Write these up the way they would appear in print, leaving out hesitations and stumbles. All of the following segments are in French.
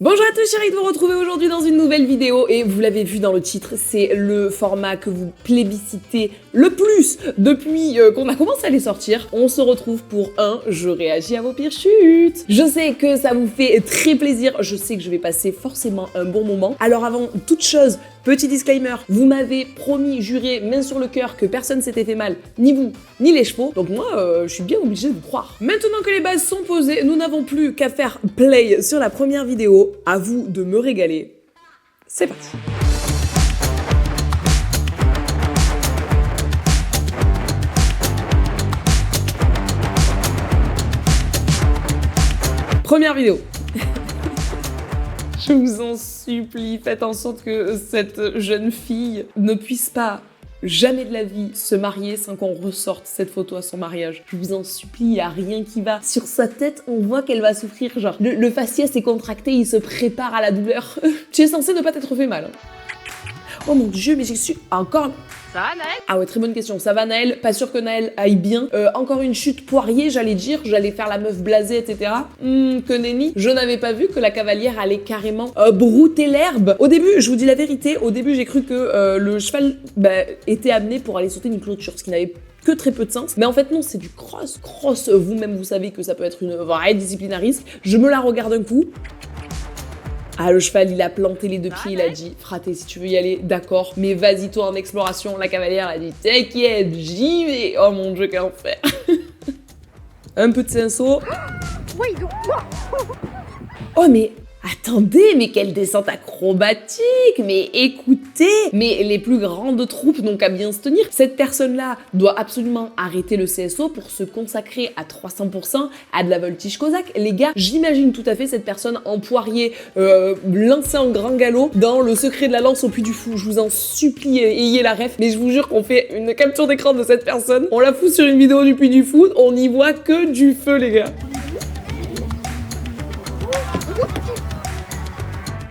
Bonjour à tous, chéris, de vous retrouver aujourd'hui dans une nouvelle vidéo et vous l'avez vu dans le titre, c'est le format que vous plébiscitez le plus depuis qu'on a commencé à les sortir. On se retrouve pour je réagis à vos pires chutes. Je sais que ça vous fait très plaisir, je sais que je vais passer forcément un bon moment. Alors avant toute chose, petit disclaimer, vous m'avez promis, juré, main sur le cœur que personne s'était fait mal, ni vous, ni les chevaux, donc moi je suis bien obligée de vous croire. Maintenant que les bases sont posées, nous n'avons plus qu'à faire play sur la première vidéo. À vous de me régaler. C'est parti. Première vidéo. Je vous en supplie, faites en sorte que cette jeune fille ne puisse pas jamais de la vie se marier sans qu'on ressorte cette photo à son mariage. Je vous en supplie, il n'y a rien qui va. Sur sa tête, on voit qu'elle va souffrir, genre le faciès est contracté, il se prépare à la douleur. Tu es censé ne pas t'être fait mal. Oh mon dieu, mais j'ai su encore... Ça va, Naël? Ah ouais, très bonne question. Ça va, Naël? Pas sûr que Naël aille bien. Encore une chute Poirier, j'allais dire. J'allais faire la meuf blasée, etc. Que nenni. Je n'avais pas vu que la cavalière allait carrément brouter l'herbe. Au début, je vous dis la vérité, au début, j'ai cru que le cheval était amené pour aller sauter une clôture, ce qui n'avait que très peu de sens. Mais en fait, non, c'est du cross. Cross, vous-même, vous savez que ça peut être une vraie discipline à risque. Je me la regarde un coup. Ah, le cheval, il a planté les deux pieds, il a dit « Fraté, si tu veux y aller, d'accord, mais vas-y toi en exploration. » La cavalière a dit « T'inquiète, j'y vais. » Oh mon dieu, quel enfer. Un peu de cinceau. Oh mais... Attendez, mais quelle descente acrobatique! Mais écoutez, mais les plus grandes troupes n'ont qu'à bien se tenir. Cette personne-là doit absolument arrêter le CSO pour se consacrer à 300% à de la voltige cosaque. Les gars, j'imagine tout à fait cette personne en Poirier, lancée en grand galop dans le secret de la lance au Puy du Fou. Je vous en supplie, ayez la ref, mais je vous jure qu'on fait une capture d'écran de cette personne, on la fout sur une vidéo du Puy du Fou, on n'y voit que du feu, les gars.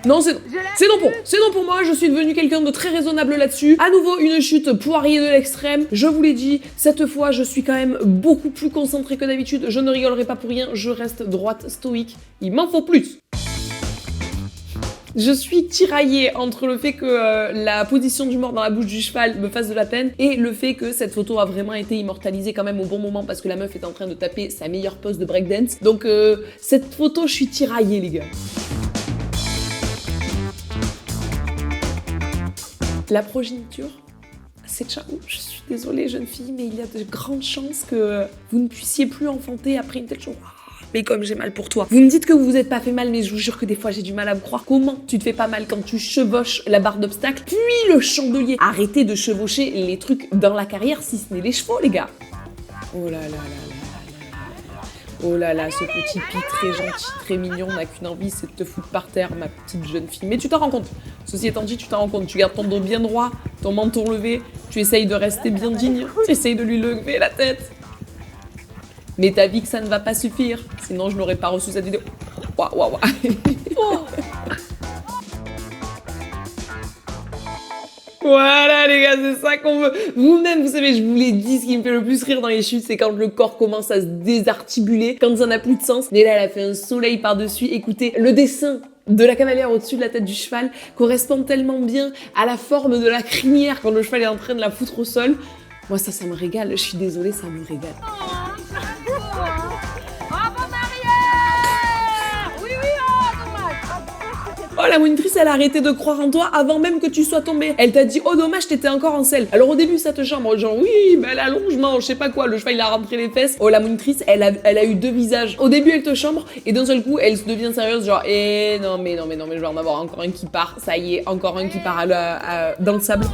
Non, c'est non pour moi, je suis devenue quelqu'un de très raisonnable là-dessus. À nouveau, une chute Poirier de l'extrême. Je vous l'ai dit, cette fois, je suis quand même beaucoup plus concentrée que d'habitude. Je ne rigolerai pas pour rien, je reste droite, stoïque. Il m'en faut plus. Je suis tiraillée entre le fait que la position du mort dans la bouche du cheval me fasse de la peine et le fait que cette photo a vraiment été immortalisée quand même au bon moment parce que la meuf est en train de taper sa meilleure pose de breakdance. Donc cette photo, je suis tiraillée, les gars. La progéniture, c'est ciao. Je suis désolée, jeune fille, mais il y a de grandes chances que vous ne puissiez plus enfanter après une telle chose. Mais comme j'ai mal pour toi. Vous me dites que vous vous êtes pas fait mal, mais je vous jure que des fois j'ai du mal à me croire. Comment tu te fais pas mal quand tu chevauches la barre d'obstacle, puis le chandelier? Arrêtez de chevaucher les trucs dans la carrière, si ce n'est les chevaux, les gars. Oh là là là là. Oh là là, ce petit pi très gentil, très mignon, n'a qu'une envie, c'est de te foutre par terre, ma petite jeune fille. Mais tu t'en rends compte. Ceci étant dit, tu t'en rends compte. Tu gardes ton dos bien droit, ton menton levé, tu essayes de rester bien digne, tu essayes de lui lever la tête. Mais t'as vu que ça ne va pas suffire, sinon je n'aurais pas reçu cette vidéo. Waouh, waouh, waouh. Voilà les gars, c'est ça qu'on veut. Vous-même, vous savez, je vous l'ai dit, ce qui me fait le plus rire dans les chutes, c'est quand le corps commence à se désarticuler, quand ça n'a plus de sens. Mais là, elle a fait un soleil par-dessus. Écoutez, le dessin de la cavalière au-dessus de la tête du cheval correspond tellement bien à la forme de la crinière quand le cheval est en train de la foutre au sol. Moi, ça me régale. Je suis désolée, ça me régale. Oh, la monitrice, elle a arrêté de croire en toi avant même que tu sois tombée. Elle t'a dit, oh dommage, t'étais encore en selle. Alors au début, ça te chambre, genre oui, mais l'allongement, je sais pas quoi, le cheval il a rentré les fesses. Oh, la monitrice, elle a eu deux visages. Au début, elle te chambre et d'un seul coup, elle se devient sérieuse, genre, non, mais je vais en avoir encore un qui part. Ça y est, encore un qui part dans le sable.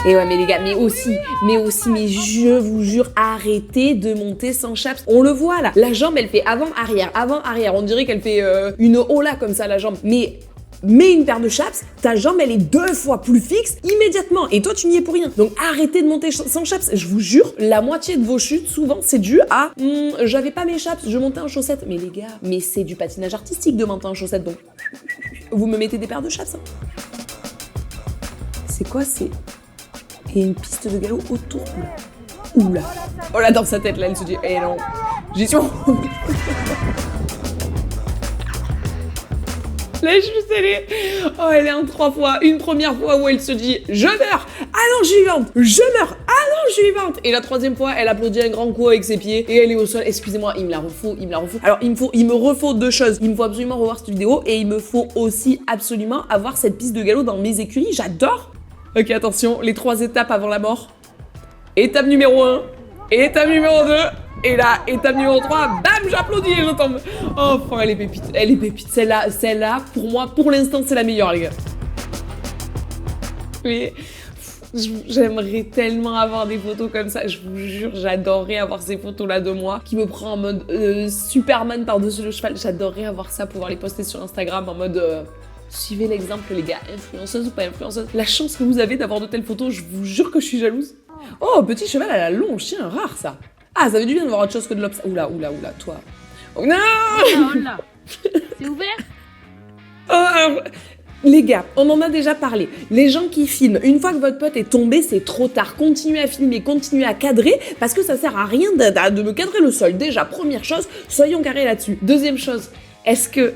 Et ouais, mais les gars, mais aussi, mais je vous jure, arrêtez de monter sans chaps. On le voit là, la jambe elle fait avant-arrière. On dirait qu'elle fait une ola comme ça la jambe. Mais mets une paire de chaps, ta jambe elle est 2 fois plus fixe immédiatement. Et toi tu n'y es pour rien. Donc arrêtez de monter sans chaps. Je vous jure, la moitié de vos chutes souvent c'est dû à j'avais pas mes chaps, je montais en chaussettes. Mais les gars, mais c'est du patinage artistique de monter en chaussettes. Donc vous me mettez des paires de chaps. C'est quoi, c'est... Et une piste de galop autour. Oula. Oh là, dans sa tête, là, elle se dit, eh non, j'y suis. La juste, elle est en 3 fois. Une première fois où elle se dit « Je meurs !» Ah non, je suis vivante. Je meurs. Ah non, je suis vivante. Et la troisième fois, elle applaudit un grand coup avec ses pieds et elle est au sol. Excusez-moi, il me la refaut. Alors, il me refaut 2 choses. Il me faut absolument revoir cette vidéo et il me faut aussi absolument avoir cette piste de galop dans mes écuries. J'adore. Ok, attention, les 3 étapes avant la mort. Étape numéro 1. Étape numéro 2. Et là, étape numéro 3, bam, j'applaudis et je tombe. Oh, enfin, elle est pépite. Celle-là, pour moi, pour l'instant, c'est la meilleure, les gars. Mais j'aimerais tellement avoir des photos comme ça. Je vous jure, j'adorerais avoir ces photos-là de moi qui me prend en mode Superman par-dessus le cheval. J'adorerais avoir ça, pouvoir les poster sur Instagram en mode... suivez l'exemple, les gars, influenceuse ou pas influenceuse. La chance que vous avez d'avoir de telles photos, je vous jure que je suis jalouse. Oh, petit cheval à la longe, tiens, rare ça. Ah, ça veut du bien de voir autre chose que de l'obs... Oula, toi. Oh non. Oula. C'est ouvert. Oh, alors, les gars, on en a déjà parlé. Les gens qui filment, une fois que votre pote est tombé, c'est trop tard. Continuez à filmer, continuez à cadrer, parce que ça sert à rien de me cadrer le sol. Déjà, première chose, soyons carrés là-dessus. Deuxième chose,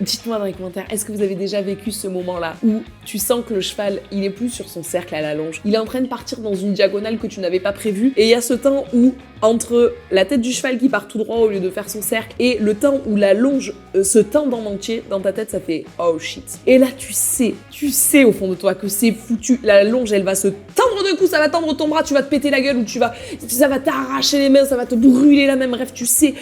dites-moi dans les commentaires, est-ce que vous avez déjà vécu ce moment-là où tu sens que le cheval, il est plus sur son cercle à la longe, il est en train de partir dans une diagonale que tu n'avais pas prévue, et il y a ce temps où, entre la tête du cheval qui part tout droit au lieu de faire son cercle, et le temps où la longe se tend en entier, dans ta tête, ça fait « oh shit ». Et là, tu sais au fond de toi que c'est foutu, la longe, elle va se tendre de coups, ça va tendre ton bras, tu vas te péter la gueule, ou ça va t'arracher les mains, ça va te brûler la main, bref, tu sais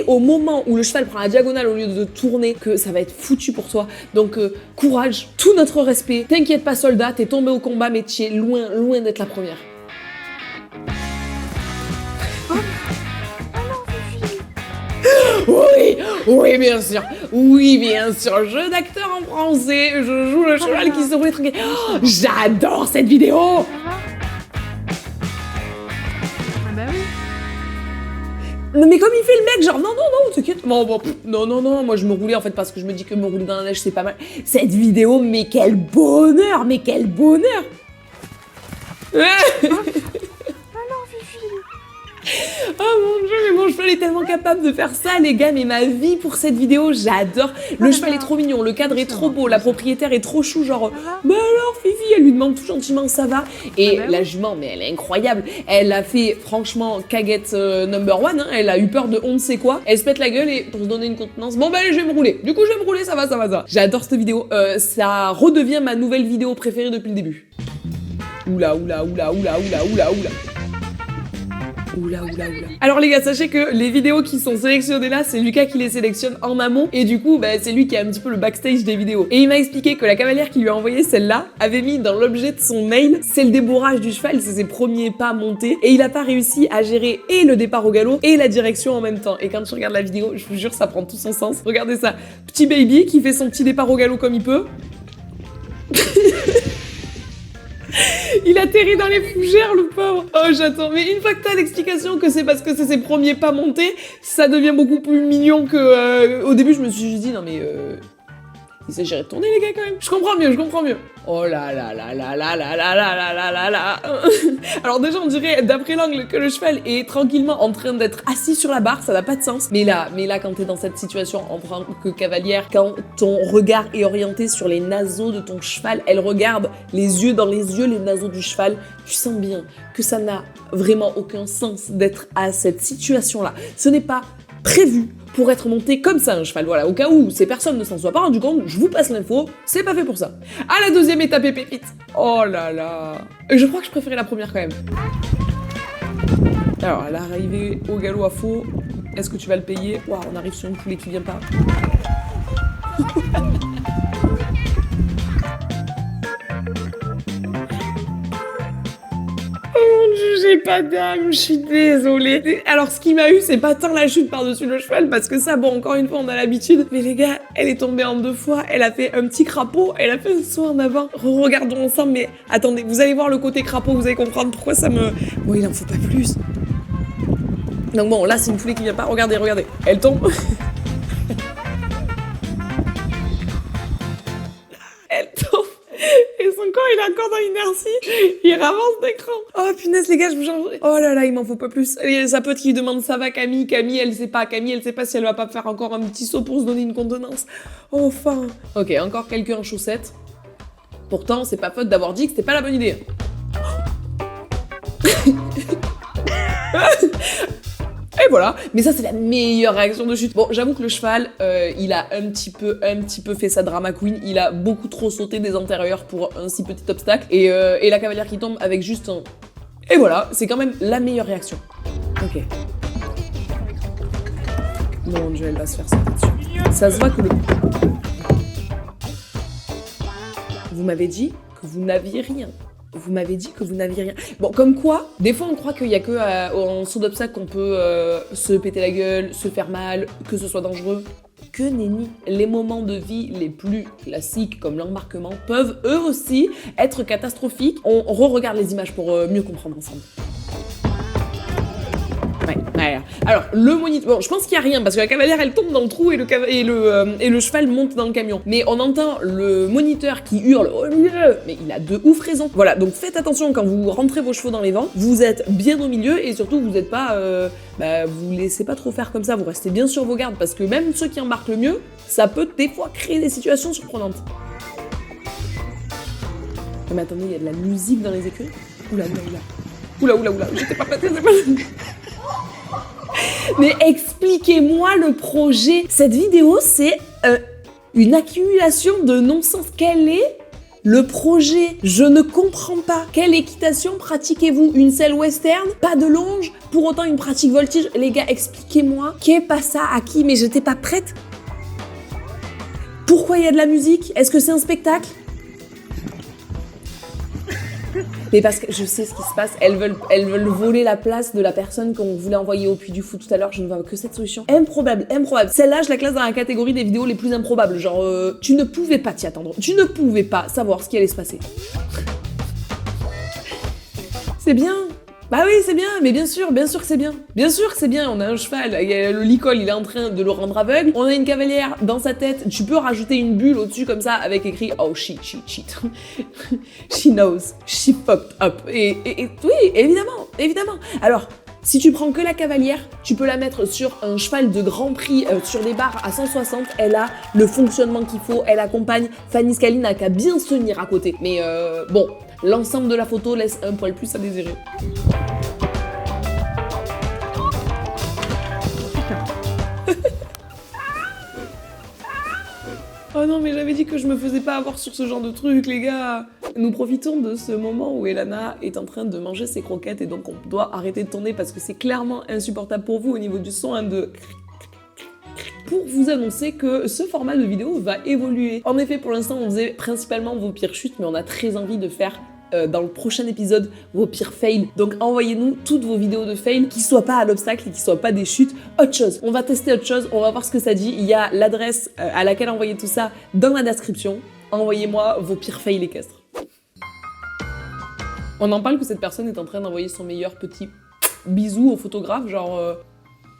au moment où le cheval prend la diagonale au lieu de tourner, que ça va être foutu pour toi. Donc courage, tout notre respect. T'inquiète pas soldat, t'es tombé au combat mais tu es loin d'être la première. Oui, bien sûr. Jeu d'acteur en français. Je joue le cheval qui se roule tranquille. Oh, j'adore cette vidéo. Mais comme il fait le mec, genre non, t'inquiète. Non, moi je me roulais en fait parce que je me dis que me rouler dans la neige c'est pas mal. Cette vidéo, mais quel bonheur. Oh mon dieu, mais mon cheval est tellement capable de faire ça, les gars, mais ma vie pour cette vidéo, j'adore. Le cheval est trop mignon, le cadre est trop beau, la propriétaire est trop chou, genre, bah alors Fifi, elle lui demande tout gentiment ça va. Et la jument, mais elle est incroyable. Elle a fait, franchement, caguette number 1, hein, elle a eu peur de on ne sait quoi. Elle se pète la gueule et pour se donner une contenance, bon bah allez, je vais me rouler. Du coup, je vais me rouler, ça va. J'adore cette vidéo, ça redevient ma nouvelle vidéo préférée depuis le début. Oula. Alors les gars, sachez que les vidéos qui sont sélectionnées là, c'est Lucas qui les sélectionne en amont et du coup, c'est lui qui a un petit peu le backstage des vidéos. Et il m'a expliqué que la cavalière qui lui a envoyé celle-là avait mis dans l'objet de son mail, c'est le débourrage du cheval, c'est ses premiers pas montés et il a pas réussi à gérer et le départ au galop et la direction en même temps. Et quand tu regardes la vidéo, je vous jure, ça prend tout son sens. Regardez ça, petit baby qui fait son petit départ au galop comme il peut. Il atterrit dans les fougères, le pauvre. Oh, j'attends. Mais une fois que t'as l'explication que c'est parce que c'est ses premiers pas montés, ça devient beaucoup plus mignon que... Au début, je me suis dit, non mais... Il s'agirait de tourner, les gars, quand même. Je comprends mieux. Oh là. Alors déjà, on dirait, d'après l'angle, que le cheval est tranquillement en train d'être assis sur la barre, ça n'a pas de sens. Mais là, quand t'es dans cette situation en tant que cavalière, quand ton regard est orienté sur les naseaux de ton cheval, elle regarde les yeux dans les yeux, les naseaux du cheval, tu sens bien que ça n'a vraiment aucun sens d'être à cette situation-là. Ce n'est pas prévu pour être monté comme ça un cheval, voilà, au cas où ces personnes ne s'en soient pas rendu compte, je vous passe l'info, c'est pas fait pour ça. À la deuxième étape et pépite. Oh là là. Je crois que je préférais la première quand même. Alors, à l'arrivée au galop à faux, est-ce que tu vas le payer? Waouh, on arrive sur une poulet qui vient pas. J'ai pas d'âme, je suis désolée. Alors ce qui m'a eu, c'est pas tant la chute par-dessus le cheval, parce que ça, bon, encore une fois, on a l'habitude. Mais les gars, elle est tombée en 2 fois, elle a fait un petit crapaud, elle a fait un saut en avant. Regardons ensemble, mais attendez, vous allez voir le côté crapaud, vous allez comprendre pourquoi ça me... Bon, il en faut pas plus. Donc bon, là, c'est une poulet qui vient pas. Regardez, elle tombe. Elle tombe. Et son corps, il est encore dans l'inertie, il ravance d'écran. Oh punaise les gars, je vous jure. Oh là là, il m'en faut pas plus. Et sa pote qui lui demande ça va Camille, Camille elle sait pas si elle va pas faire encore un petit saut pour se donner une contenance. Enfin. Ok, encore quelqu'un en chaussettes. Pourtant, c'est pas faute d'avoir dit que c'était pas la bonne idée. Et voilà, mais ça c'est la meilleure réaction de chute. Bon, j'avoue que le cheval, il a un petit peu fait sa drama queen. Il a beaucoup trop sauté des antérieurs pour un si petit obstacle. Et la cavalière qui tombe avec juste un... Et voilà, c'est quand même la meilleure réaction. Ok. Mon Dieu, elle va se faire sauter dessus. Ça se voit que le... Vous m'avez dit que vous n'aviez rien. Vous m'avez dit que vous n'aviez rien. Bon, comme quoi, des fois on croit qu'il y a que en saut d'obstacle qu'on peut se péter la gueule, se faire mal, que ce soit dangereux. Que nenni. Les moments de vie les plus classiques, comme l'embarquement, peuvent eux aussi être catastrophiques. On re-regarde les images pour mieux comprendre ensemble. Ouais. Alors, le moniteur... Bon, je pense qu'il n'y a rien, parce que la cavalière, elle tombe dans le trou et le cheval monte dans le camion. Mais on entend le moniteur qui hurle « Oh milieu !» Mais il a de ouf raison. Voilà, donc faites attention quand vous rentrez vos chevaux dans les vents. Vous êtes bien au milieu et surtout, vous n'êtes pas... vous laissez pas trop faire comme ça, vous restez bien sur vos gardes, parce que même ceux qui embarquent le mieux, ça peut des fois créer des situations surprenantes. Non, mais attendez, il y a de la musique dans les écuries. Oula, j'étais pas prête, c'est pas... Mais expliquez-moi le projet. Cette vidéo, c'est une accumulation de non-sens. Quel est le projet? Je ne comprends pas. Quelle équitation pratiquez-vous? Une selle western? Pas de longe? Pour autant une pratique voltige? Les gars, expliquez-moi. Qu'est pas ça? À qui? Mais j'étais pas prête. Pourquoi il y a de la musique? Est-ce que c'est un spectacle? Mais parce que je sais ce qui se passe, elles veulent voler la place de la personne qu'on voulait envoyer au Puy du Fou tout à l'heure, je ne vois que cette solution. Improbable. Celle-là, je la classe dans la catégorie des vidéos les plus improbables, genre tu ne pouvais pas t'y attendre, tu ne pouvais pas savoir ce qui allait se passer. C'est bien. Bah oui, c'est bien, mais bien sûr que c'est bien. Bien sûr que c'est bien, on a un cheval, le licol, il est en train de le rendre aveugle. On a une cavalière dans sa tête, tu peux rajouter une bulle au-dessus comme ça avec écrit « Oh shit. She knows, she fucked up ». Et oui, évidemment. Alors, si tu prends que la cavalière, tu peux la mettre sur un cheval de grand prix, sur des barres à 160, elle a le fonctionnement qu'il faut, elle accompagne. Fanny Scali n'a qu'à bien se tenir à côté. Mais bon, l'ensemble de la photo laisse un poil plus à désirer. Oh non, mais j'avais dit que je me faisais pas avoir sur ce genre de truc, les gars. Nous profitons de ce moment où Elana est en train de manger ses croquettes et donc on doit arrêter de tourner parce que c'est clairement insupportable pour vous au niveau du son, pour vous annoncer que ce format de vidéo va évoluer. En effet, pour l'instant, on faisait principalement vos pires chutes, mais on a très envie de faire dans le prochain épisode vos pires fails. Donc envoyez-nous toutes vos vidéos de fails qui soient pas à l'obstacle et qui soient pas des chutes. Autre chose, on va tester autre chose, on va voir ce que ça dit. Il y a l'adresse à laquelle envoyer tout ça dans la description. Envoyez-moi vos pires fails équestres. On en parle que cette personne est en train d'envoyer son meilleur petit bisou au photographe, genre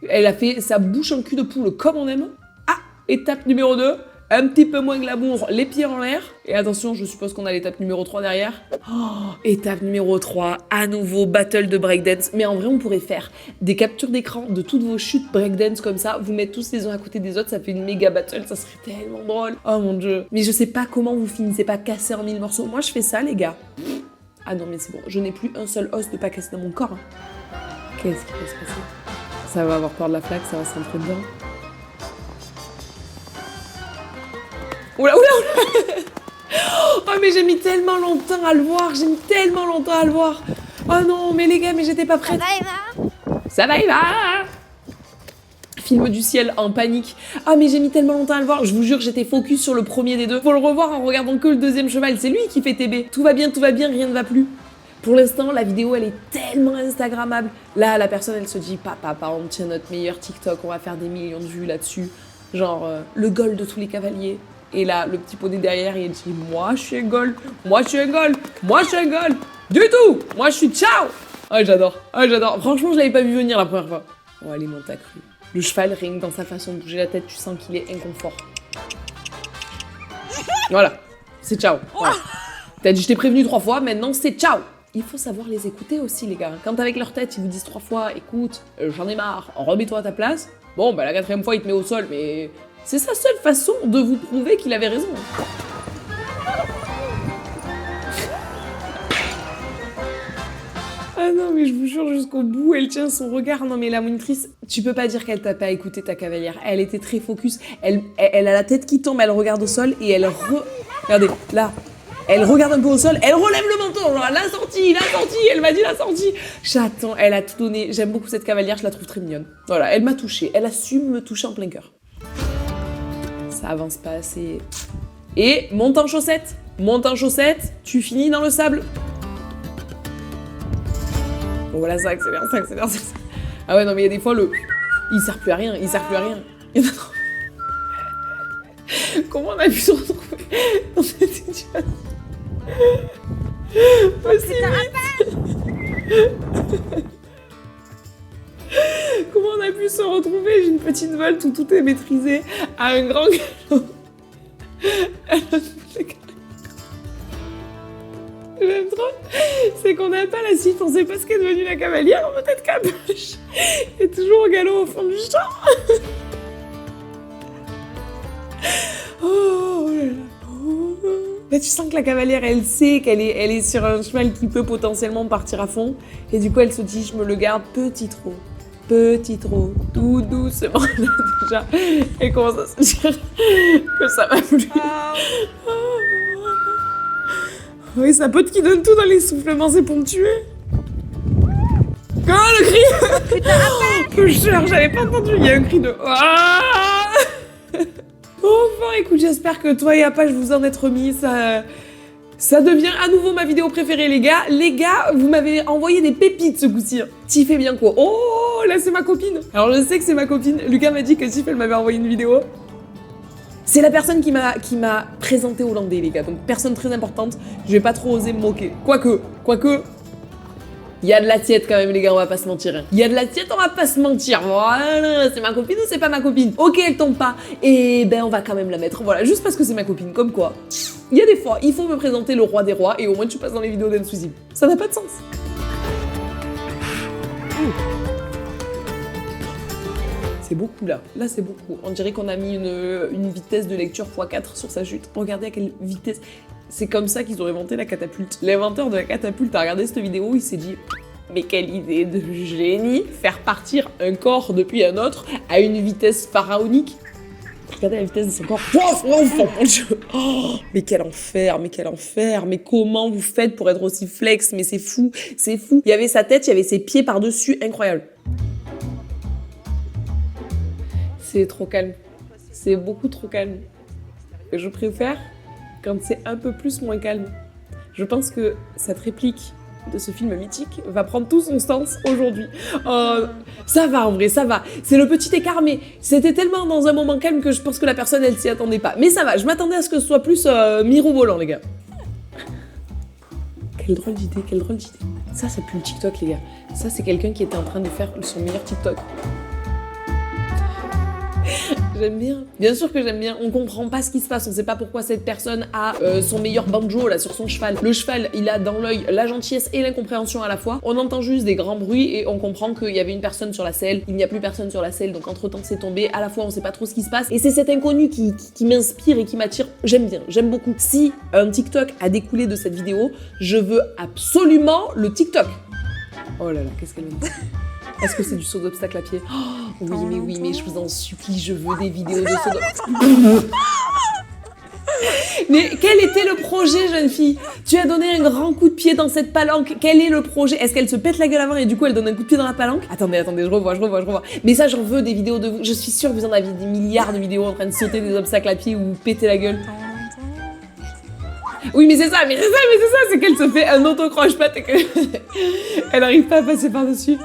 elle a fait sa bouche en cul de poule comme on aime. Ah, étape numéro 2. Un petit peu moins glamour, les pieds en l'air. Et attention, je suppose qu'on a l'étape numéro 3 derrière. Oh, étape numéro 3, à nouveau battle de breakdance. Mais en vrai, on pourrait faire des captures d'écran de toutes vos chutes breakdance comme ça. Vous mettre tous les uns à côté des autres, ça fait une méga battle, ça serait tellement drôle. Oh mon dieu. Mais je sais pas comment vous finissez pas cassés en 1000 morceaux. Moi, je fais ça, les gars. Ah non, mais c'est bon, je n'ai plus un seul os de pas casser dans mon corps. Qu'est-ce qui va se passer? Ça va avoir peur de la flaque, ça va s'entrer dedans. Oula Oh mais j'ai mis tellement longtemps à le voir, Oh non, mais les gars, mais j'étais pas prête. Ça va, il va. Film du ciel en panique. Ah mais j'ai mis tellement longtemps à le voir, je vous jure, j'étais focus sur le premier des deux. Faut le revoir en regardant que le deuxième cheval, c'est lui qui fait TB. Tout va bien, rien ne va plus. Pour l'instant, la vidéo, elle est tellement instagrammable. Là, la personne, elle se dit, papa, on tient notre meilleur TikTok, on va faire des millions de vues là-dessus. Genre, le goal de tous les cavaliers. Et là, le petit poney derrière, il dit « Moi, je suis un goal. Du tout. Moi, je suis ciao !» Ah, j'adore. Franchement, je l'avais pas vu venir la première fois. Oh, allez, monte ta crue. Le cheval, rien que dans sa façon de bouger la tête, tu sens qu'il est inconfort. Voilà. C'est ciao. Voilà. T'as dit je t'ai prévenu 3 fois, maintenant c'est ciao. Il faut savoir les écouter aussi, les gars. Quand avec leur tête, ils vous disent 3 fois, écoute, j'en ai marre, remets-toi à ta place. Bon, bah la 4e fois, il te met au sol, mais c'est sa seule façon de vous prouver qu'il avait raison. Ah non, mais je vous jure, jusqu'au bout, elle tient son regard. Non, mais la monitrice, tu peux pas dire qu'elle t'a pas écouté, ta cavalière. Elle était très focus. Elle a la tête qui tombe, elle regarde au sol et elle regardez, là. Elle regarde un peu au sol, elle relève le menton, genre la sortie, elle m'a dit la sortie. J'attends, elle a tout donné. J'aime beaucoup cette cavalière, je la trouve très mignonne. Voilà, elle m'a touchée, elle a su me toucher en plein cœur. Ça avance pas assez. Et monte en chaussettes, tu finis dans le sable. Bon voilà, ça accélère. Ah ouais, non mais il y a des fois, il sert plus à rien. Il y en a trop. Comment on a pu se retrouver dans cette situation aussi vite? Comment on a pu se retrouver? J'ai une petite volte où tout est maîtrisé à un grand galop. J'aime trop. C'est qu'on n'a pas la suite, on sait pas ce qu'est devenue la cavalière, peut-être Caboche est toujours au galop au fond du champ. Oh là là. Bah, tu sens que la cavalière, elle sait qu'elle est sur un cheval qui peut potentiellement partir à fond. Et du coup, elle se dit, je me le garde petit trop, tout doucement. Là, déjà, elle commence à se dire que ça va plus. Oui, sa pote qui donne tout dans l'essoufflement, c'est pour me tuer. Oh, le cri. Putain, que j'avais pas entendu, il y a un cri de... Enfin, écoute, j'espère que toi et Apache vous en êtes remis, ça devient à nouveau ma vidéo préférée, les gars. Les gars, vous m'avez envoyé des pépites ce coup-ci. Tiff est bien quoi. Oh, là c'est ma copine. Alors je sais que c'est ma copine. Lucas m'a dit que Tiff, elle m'avait envoyé une vidéo. C'est la personne qui m'a présenté Hollandais, les gars. Donc personne très importante. Je vais pas trop oser me moquer. Quoique. Il y a de la tiède quand même, les gars, on va pas se mentir. Hein. Il y a de la tiède, on va pas se mentir. Voilà, c'est ma copine ou c'est pas ma copine? Ok, elle tombe pas. Et ben, on va quand même la mettre. Voilà, juste parce que c'est ma copine. Comme quoi, il y a des fois, il faut me présenter le roi des rois et au moins tu passes dans les vidéos d'Insouzible. Ça n'a pas de sens. C'est beaucoup là. Là, c'est beaucoup. On dirait qu'on a mis une vitesse de lecture x4 sur sa chute. Regardez à quelle vitesse. C'est comme ça qu'ils ont inventé la catapulte. L'inventeur de la catapulte a regardé cette vidéo, il s'est dit « Mais quelle idée de génie, faire partir un corps depuis un autre à une vitesse pharaonique !» Regardez la vitesse de son corps. Oh mon Dieu. Oh, mais quel enfer, mais comment vous faites pour être aussi flex? Mais c'est fou. Il y avait sa tête, il y avait ses pieds par-dessus, incroyable. C'est trop calme. C'est beaucoup trop calme. Je préfère quand c'est un peu moins calme. Je pense que cette réplique de ce film mythique va prendre tout son sens aujourd'hui. Ça va en vrai, ça va. C'est le petit écart, mais c'était tellement dans un moment calme que je pense que la personne, elle s'y attendait pas. Mais ça va, je m'attendais à ce que ce soit plus mirobolant, les gars. Quelle drôle d'idée. Ça pue le TikTok, les gars. Ça, c'est quelqu'un qui était en train de faire son meilleur TikTok. J'aime bien. Bien sûr que j'aime bien. On comprend pas ce qui se passe. On sait pas pourquoi cette personne a son meilleur banjo là sur son cheval. Le cheval, il a dans l'œil la gentillesse et l'incompréhension à la fois. On entend juste des grands bruits et on comprend qu'il y avait une personne sur la selle. Il n'y a plus personne sur la selle. Donc entre temps c'est tombé. À la fois on sait pas trop ce qui se passe. Et c'est cet inconnu qui m'inspire et qui m'attire. J'aime bien. J'aime beaucoup. Si un TikTok a découlé de cette vidéo, je veux absolument le TikTok. Oh là là, qu'est-ce qu'elle me dit? Est-ce que c'est du saut d'obstacle à pied? Oh, oui, mais je vous en supplie, je veux des vidéos de saut d'obstacle. Mais quel était le projet, jeune fille? Tu as donné un grand coup de pied dans cette palanque. Quel est le projet? Est-ce qu'elle se pète la gueule avant et du coup elle donne un coup de pied dans la palanque? Attendez, je revois. Mais ça, j'en veux des vidéos de vous. Je suis sûre que vous en avez des milliards de vidéos en train de sauter des obstacles à pied ou péter la gueule. Oui, mais c'est ça, c'est qu'elle se fait un auto-croche-patte et qu'elle n'arrive pas à passer par-dessus.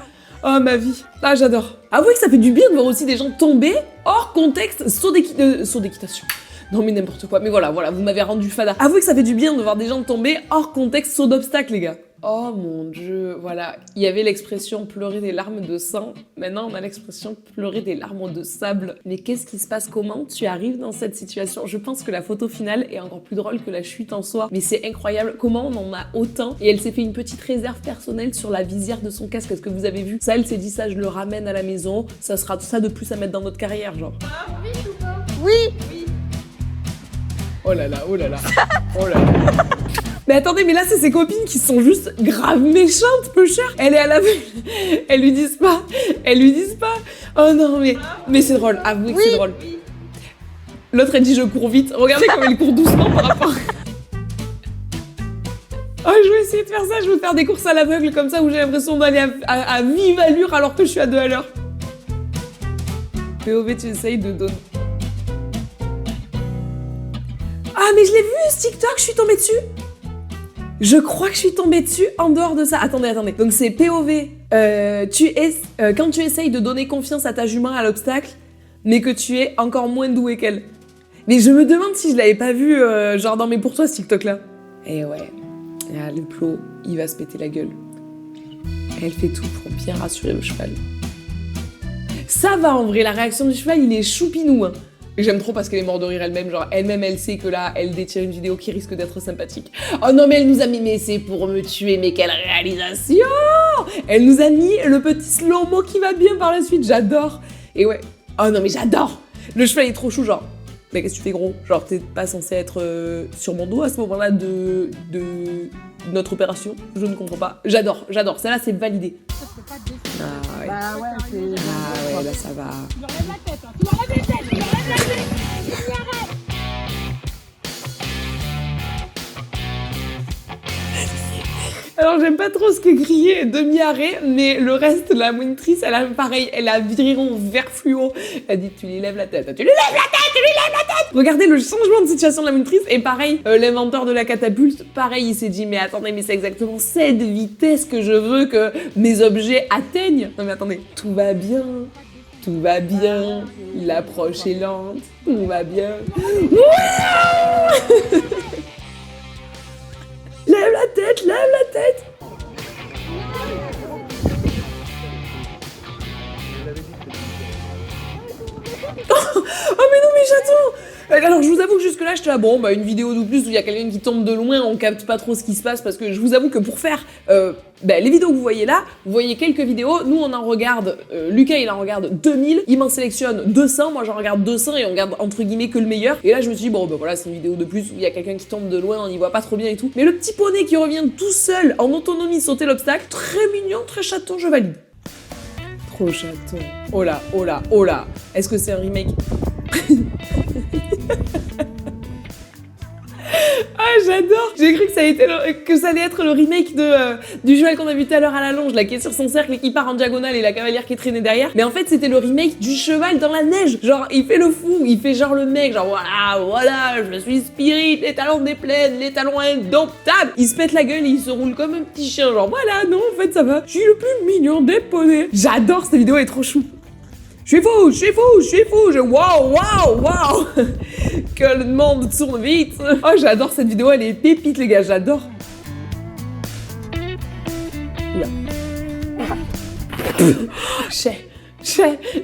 Oh, ma vie. Ah, j'adore. Avouez que ça fait du bien de voir aussi des gens tomber hors contexte, saut d'équitation. Non, mais n'importe quoi. Mais voilà, vous m'avez rendu fada. Avouez que ça fait du bien de voir des gens tomber hors contexte, saut d'obstacle, les gars. Oh mon Dieu, voilà. Il y avait l'expression pleurer des larmes de sang. Maintenant, on a l'expression pleurer des larmes de sable. Mais qu'est-ce qui se passe? Comment tu arrives dans cette situation? Je pense que la photo finale est encore plus drôle que la chute en soi. Mais c'est incroyable comment on en a autant. Et elle s'est fait une petite réserve personnelle sur la visière de son casque. Est-ce que vous avez vu? Ça, elle s'est dit ça, je le ramène à la maison. Ça sera ça de plus à mettre dans notre carrière, genre. Oui. Oh là là, oh là là. Oh là là. Mais attendez, mais là, c'est ses copines qui sont juste grave méchantes, peu cher. Elle est à la... Elles lui disent pas. Elles lui disent pas. Oh non, mais c'est drôle. Avouez que c'est drôle. L'autre, elle dit je cours vite. Regardez comme elle court doucement par rapport... Oh, je vais essayer de faire ça. Je veux faire des courses à l'aveugle comme ça où j'ai l'impression d'aller à vive allure alors que je suis à 2 à l'heure. POV, tu essayes de donner... Ah, mais je l'ai vu, ce TikTok, je suis tombée dessus. Je crois que je suis tombée dessus en dehors de ça. Attendez. Donc c'est POV. Quand tu essayes de donner confiance à ta jument à l'obstacle, mais que tu es encore moins doué qu'elle. Mais je me demande si je l'avais pas vu, genre dans mes pour toi, ce TikTok-là. Eh ouais. Ah, le plot, il va se péter la gueule. Elle fait tout pour bien rassurer le cheval. Ça va en vrai, la réaction du cheval, il est choupinou, hein. J'aime trop parce qu'elle est morte de rire elle-même, genre elle-même elle sait que là elle détient une vidéo qui risque d'être sympathique. Oh non mais elle nous a mis mais c'est pour me tuer, mais quelle réalisation! Elle nous a mis le petit slow-mo qui va bien par la suite, j'adore! Et ouais, oh non mais j'adore! Le cheval est trop chou, genre, mais qu'est-ce que tu fais gros? Genre t'es pas censé être sur mon dos à ce moment-là de notre opération? Je ne comprends pas. J'adore, celle-là c'est validé. Ah ouais. Bah ouais, c'est... Ah ouais, là ça va. Tu leur lèves la tête, hein. Tu leur lèves la tête, tu leur lèves la tête. Alors j'aime pas trop ce que criait demi-arrêt, mais le reste, la monitrice, elle a pareil, elle a viré en vert fluo. Elle dit tu lui lèves la tête, tu lui lèves la tête, tu lui lèves la tête. Regardez le changement de situation de la monitrice, et pareil, l'inventeur de la catapulte, pareil, il s'est dit mais attendez, mais c'est exactement cette vitesse que je veux que mes objets atteignent. Non mais attendez, tout va bien, l'approche est lente, tout va bien. Lève la tête, lève la tête. Oh mais non mais j'attends. Alors je vous avoue que jusque là j'étais là, bon bah une vidéo de plus où il y a quelqu'un qui tombe de loin, on capte pas trop ce qui se passe parce que je vous avoue que pour faire les vidéos que vous voyez là, vous voyez quelques vidéos, nous on en regarde, Lucas il en regarde 2000, il m'en sélectionne 200, moi j'en regarde 200 et on regarde entre guillemets que le meilleur. Et là je me suis dit bon bah voilà c'est une vidéo de plus où il y a quelqu'un qui tombe de loin, on y voit pas trop bien et tout. Mais le petit poney qui revient tout seul en autonomie sauter l'obstacle, très mignon, très chaton, je valide. Trop chaton. Oh là, oh là, oh là. Est-ce que c'est un remake? Ah j'adore. J'ai cru que ça allait être le remake du cheval qu'on a vu tout à l'heure à la longe, là qui est sur son cercle et qui part en diagonale et la cavalière qui est traînée derrière. Mais en fait c'était le remake du cheval dans la neige. Genre il fait le fou, il fait genre le mec, genre voilà, je suis spirit, les talons des plaines, les talons indomptables. Il se pète la gueule et il se roule comme un petit chien, genre voilà, non en fait ça va. Je suis le plus mignon des poneys. J'adore, cette vidéo, elle est trop chou. Je suis fou, waouh, que le monde tourne vite. Oh, j'adore cette vidéo, elle est pépite, les gars, j'adore. Oula.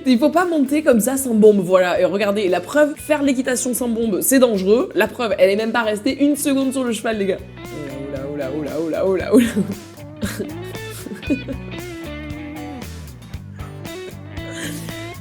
Il faut pas monter comme ça sans bombe, voilà. Et regardez, la preuve, faire l'équitation sans bombe, c'est dangereux. La preuve, elle est même pas restée une seconde sur le cheval, les gars. Oula.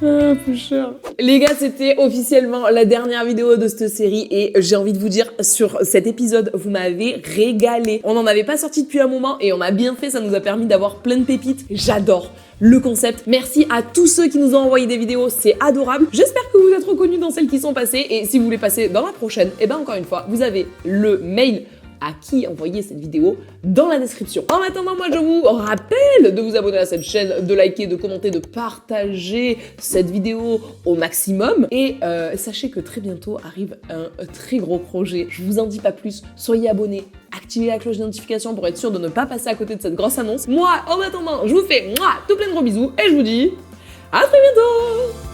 Ah, pusher. Les gars, c'était officiellement la dernière vidéo de cette série et j'ai envie de vous dire, sur cet épisode, vous m'avez régalé. On n'en avait pas sorti depuis un moment et on a bien fait, ça nous a permis d'avoir plein de pépites. J'adore le concept. Merci à tous ceux qui nous ont envoyé des vidéos, c'est adorable. J'espère que vous êtes reconnus dans celles qui sont passées et si vous voulez passer dans la prochaine, et ben encore une fois, vous avez le mail à qui envoyer cette vidéo dans la description. En attendant, moi je vous rappelle de vous abonner à cette chaîne, de liker, de commenter, de partager cette vidéo au maximum. Et sachez que très bientôt arrive un très gros projet. Je vous en dis pas plus, soyez abonnés, activez la cloche de notification pour être sûr de ne pas passer à côté de cette grosse annonce. Moi, en attendant, je vous fais tout plein de gros bisous et je vous dis à très bientôt.